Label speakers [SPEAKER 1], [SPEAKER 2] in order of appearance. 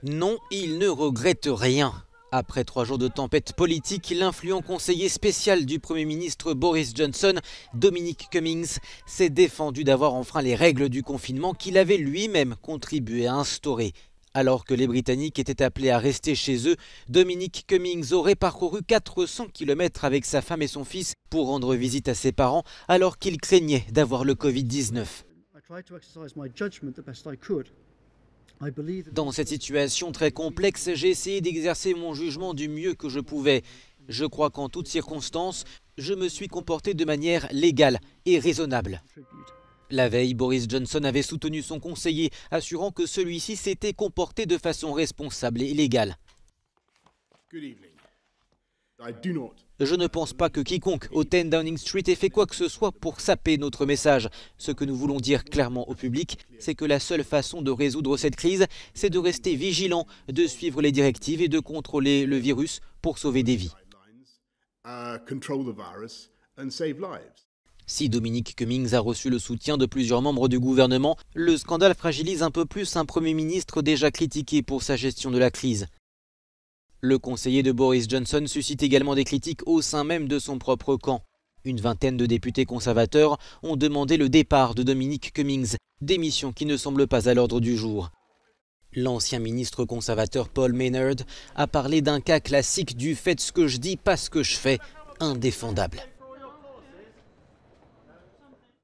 [SPEAKER 1] Non, il ne regrette rien. Après 3 jours de tempête politique, l'influent conseiller spécial du Premier ministre Boris Johnson, Dominic Cummings, s'est défendu d'avoir enfreint les règles du confinement qu'il avait lui-même contribué à instaurer. Alors que les Britanniques étaient appelés à rester chez eux, Dominic Cummings aurait parcouru 400 km avec sa femme et son fils pour rendre visite à ses parents alors qu'il craignait d'avoir le Covid-19. Dans cette situation très complexe, j'ai essayé d'exercer mon jugement du mieux que je pouvais. Je crois qu'en toutes circonstances, je me suis comporté de manière légale et raisonnable. La veille, Boris Johnson avait soutenu son conseiller, assurant que celui-ci s'était comporté de façon responsable et légale. Je ne pense pas que quiconque au 10 Downing Street ait fait quoi que ce soit pour saper notre message. Ce que nous voulons dire clairement au public, c'est que la seule façon de résoudre cette crise, c'est de rester vigilant, de suivre les directives et de contrôler le virus pour sauver des vies. Si Dominic Cummings a reçu le soutien de plusieurs membres du gouvernement, le scandale fragilise un peu plus un Premier ministre déjà critiqué pour sa gestion de la crise. Le conseiller de Boris Johnson suscite également des critiques au sein même de son propre camp. Une vingtaine de députés conservateurs ont demandé le départ de Dominic Cummings, démission qui ne semble pas à l'ordre du jour. L'ancien ministre conservateur Paul Maynard a parlé d'un cas classique du « faites ce que je dis, pas ce que je fais », indéfendable.